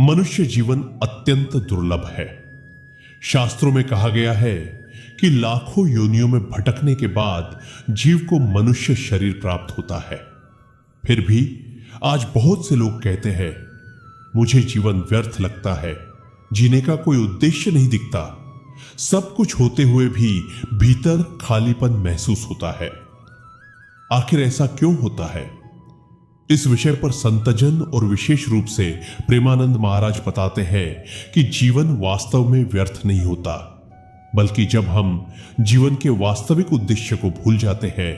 मनुष्य जीवन अत्यंत दुर्लभ है। शास्त्रों में कहा गया है कि लाखों योनियों में भटकने के बाद जीव को मनुष्य शरीर प्राप्त होता है। फिर भी आज बहुत से लोग कहते हैं, मुझे जीवन व्यर्थ लगता है, जीने का कोई उद्देश्य नहीं दिखता, सब कुछ होते हुए भी भीतर खालीपन महसूस होता है। आखिर ऐसा क्यों होता है? इस विषय पर संतजन और विशेष रूप से प्रेमानंद महाराज बताते हैं कि जीवन वास्तव में व्यर्थ नहीं होता, बल्कि जब हम जीवन के वास्तविक उद्देश्य को भूल जाते हैं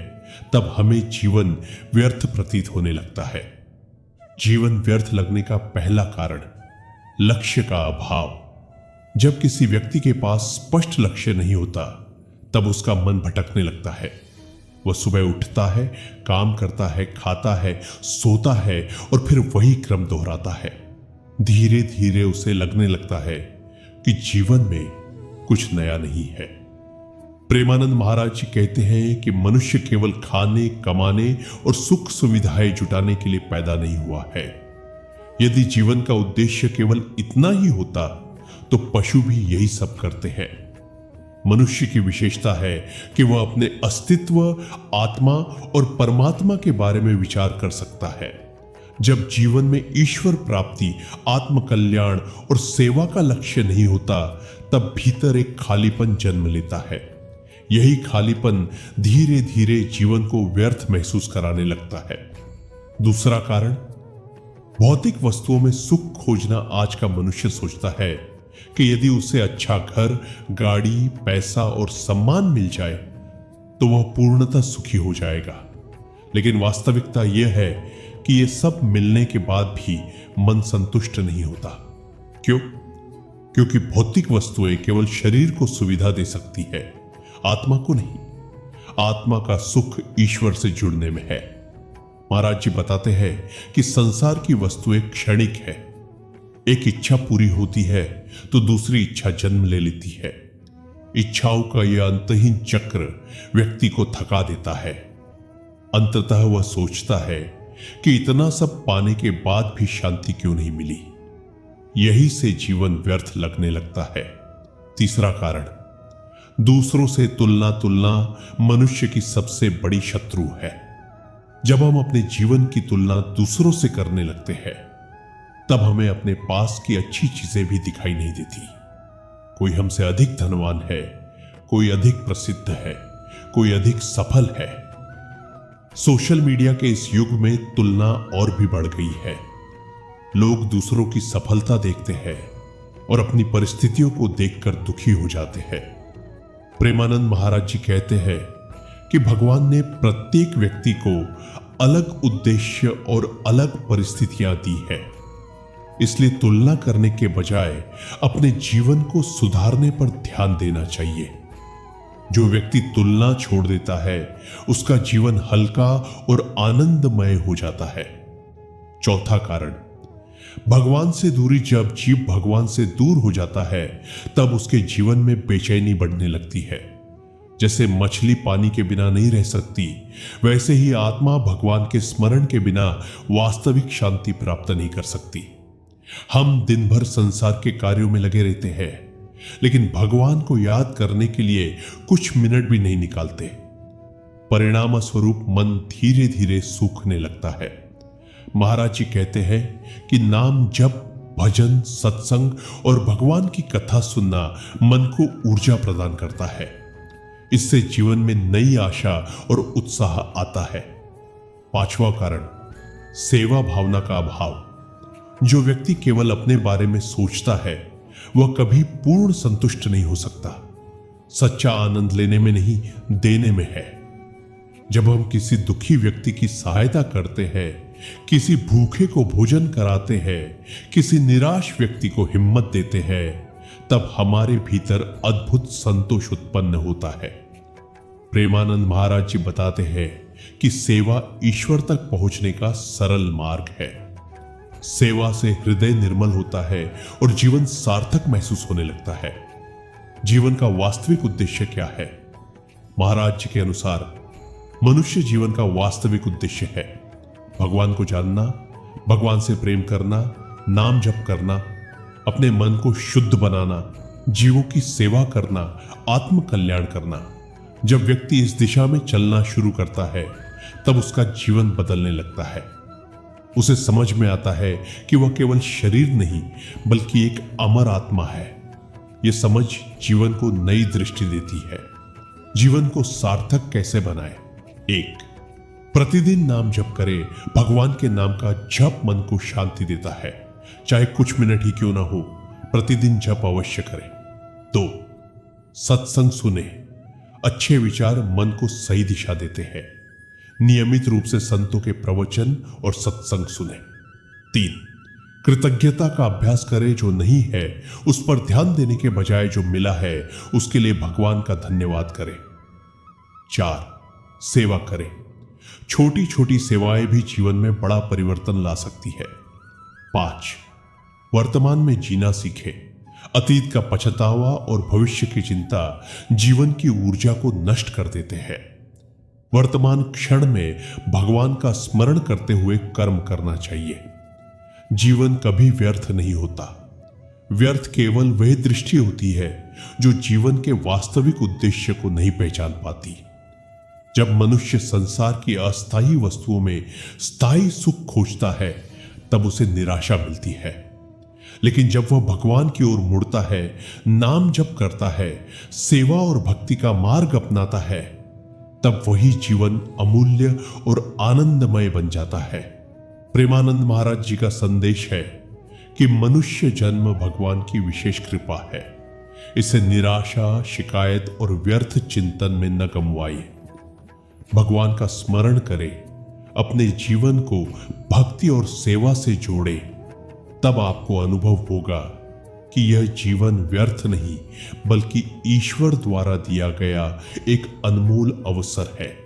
तब हमें जीवन व्यर्थ प्रतीत होने लगता है। जीवन व्यर्थ लगने का पहला कारण लक्ष्य का अभाव। जब किसी व्यक्ति के पास स्पष्ट लक्ष्य नहीं होता तब उसका मन भटकने लगता है। वह सुबह उठता है, काम करता है, खाता है, सोता है और फिर वही क्रम दोहराता है। धीरे धीरे उसे लगने लगता है कि जीवन में कुछ नया नहीं है। प्रेमानंद महाराज जी कहते हैं कि मनुष्य केवल खाने, कमाने और सुख सुविधाएं जुटाने के लिए पैदा नहीं हुआ है। यदि जीवन का उद्देश्य केवल इतना ही होता तो पशु भी यही सब करते हैं। मनुष्य की विशेषता है कि वह अपने अस्तित्व, आत्मा और परमात्मा के बारे में विचार कर सकता है। जब जीवन में ईश्वर प्राप्ति, आत्म कल्याण और सेवा का लक्ष्य नहीं होता तब भीतर एक खालीपन जन्म लेता है। यही खालीपन धीरे धीरे जीवन को व्यर्थ महसूस कराने लगता है। दूसरा कारण, भौतिक वस्तुओं में सुख खोजना। आज का मनुष्य सोचता है कि यदि उसे अच्छा घर, गाड़ी, पैसा और सम्मान मिल जाए तो वह पूर्णतः सुखी हो जाएगा। लेकिन वास्तविकता यह है कि यह सब मिलने के बाद भी मन संतुष्ट नहीं होता। क्यों? क्योंकि भौतिक वस्तुएं केवल शरीर को सुविधा दे सकती है, आत्मा को नहीं। आत्मा का सुख ईश्वर से जुड़ने में है। महाराज जी बताते हैं कि संसार की वस्तुएं क्षणिक है। एक इच्छा पूरी होती है तो दूसरी इच्छा जन्म ले लेती है। इच्छाओं का यह अंतहीन चक्र व्यक्ति को थका देता है। अंततः वह सोचता है कि इतना सब पाने के बाद भी शांति क्यों नहीं मिली। यही से जीवन व्यर्थ लगने लगता है। तीसरा कारण, दूसरों से तुलना मनुष्य की सबसे बड़ी शत्रु है। जब हम अपने जीवन की तुलना दूसरों से करने लगते हैं तब हमें अपने पास की अच्छी चीजें भी दिखाई नहीं देती। कोई हमसे अधिक धनवान है, कोई अधिक प्रसिद्ध है, कोई अधिक सफल है। सोशल मीडिया के इस युग में तुलना और भी बढ़ गई है। लोग दूसरों की सफलता देखते हैं और अपनी परिस्थितियों को देखकर दुखी हो जाते हैं। प्रेमानंद महाराज जी कहते हैं कि भगवान ने प्रत्येक व्यक्ति को अलग उद्देश्य और अलग परिस्थितियां दी है। इसलिए तुलना करने के बजाय अपने जीवन को सुधारने पर ध्यान देना चाहिए। जो व्यक्ति तुलना छोड़ देता है उसका जीवन हल्का और आनंदमय हो जाता है। चौथा कारण, भगवान से दूरी। जब जीव भगवान से दूर हो जाता है तब उसके जीवन में बेचैनी बढ़ने लगती है। जैसे मछली पानी के बिना नहीं रह सकती, वैसे ही आत्मा भगवान के स्मरण के बिना वास्तविक शांति प्राप्त नहीं कर सकती। हम दिन भर संसार के कार्यों में लगे रहते हैं, लेकिन भगवान को याद करने के लिए कुछ मिनट भी नहीं निकालते। परिणाम स्वरूप मन धीरे धीरे सूखने लगता है। महाराज जी कहते हैं कि नाम जप, भजन, सत्संग और भगवान की कथा सुनना मन को ऊर्जा प्रदान करता है। इससे जीवन में नई आशा और उत्साह आता है। पांचवा कारण, सेवा भावना का अभाव। जो व्यक्ति केवल अपने बारे में सोचता है वह कभी पूर्ण संतुष्ट नहीं हो सकता। सच्चा आनंद लेने में नहीं, देने में है। जब हम किसी दुखी व्यक्ति की सहायता करते हैं, किसी भूखे को भोजन कराते हैं, किसी निराश व्यक्ति को हिम्मत देते हैं, तब हमारे भीतर अद्भुत संतोष उत्पन्न होता है। प्रेमानंद महाराज जी बताते हैं कि सेवा ईश्वर तक पहुंचने का सरल मार्ग है। सेवा से हृदय निर्मल होता है और जीवन सार्थक महसूस होने लगता है। जीवन का वास्तविक उद्देश्य क्या है? महाराज जी के अनुसार मनुष्य जीवन का वास्तविक उद्देश्य है भगवान को जानना, भगवान से प्रेम करना, नाम जप करना अपने मन को शुद्ध बनाना, जीवों की सेवा करना, आत्म कल्याण करना। जब व्यक्ति इस दिशा में चलना शुरू करता है तब उसका जीवन बदलने लगता है। उसे समझ में आता है कि वह केवल शरीर नहीं बल्कि एक अमर आत्मा है। यह समझ जीवन को नई दृष्टि देती है। जीवन को सार्थक कैसे बनाए? 1. प्रतिदिन नाम जप करे। भगवान के नाम का जप मन को शांति देता है। चाहे कुछ मिनट ही क्यों ना हो, प्रतिदिन जप अवश्य करें। 2. सत्संग सुने। अच्छे विचार मन को सही दिशा देते हैं। नियमित रूप से संतों के प्रवचन और सत्संग सुने। 3. कृतज्ञता का अभ्यास करें। जो नहीं है उस पर ध्यान देने के बजाय जो मिला है उसके लिए भगवान का धन्यवाद करें। 4. सेवा करें। छोटी छोटी सेवाएं भी जीवन में बड़ा परिवर्तन ला सकती है। 5. वर्तमान में जीना सीखें। अतीत का पछतावा और भविष्य की चिंता जीवन की ऊर्जा को नष्ट कर देते हैं। वर्तमान क्षण में भगवान का स्मरण करते हुए कर्म करना चाहिए। जीवन कभी व्यर्थ नहीं होता। व्यर्थ केवल वह दृष्टि होती है जो जीवन के वास्तविक उद्देश्य को नहीं पहचान पाती। जब मनुष्य संसार की अस्थायी वस्तुओं में स्थायी सुख खोजता है तब उसे निराशा मिलती है। लेकिन जब वह भगवान की ओर मुड़ता है, नाम जप करता है, सेवा और भक्ति का मार्ग अपनाता है, तब वही जीवन अमूल्य और आनंदमय बन जाता है। प्रेमानंद महाराज जी का संदेश है कि मनुष्य जन्म भगवान की विशेष कृपा है। इसे निराशा, शिकायत और व्यर्थ चिंतन में न गंवाइए। भगवान का स्मरण करें, अपने जीवन को भक्ति और सेवा से जोड़े। तब आपको अनुभव होगा कि यह जीवन व्यर्थ नहीं बल्कि ईश्वर द्वारा दिया गया एक अनमोल अवसर है।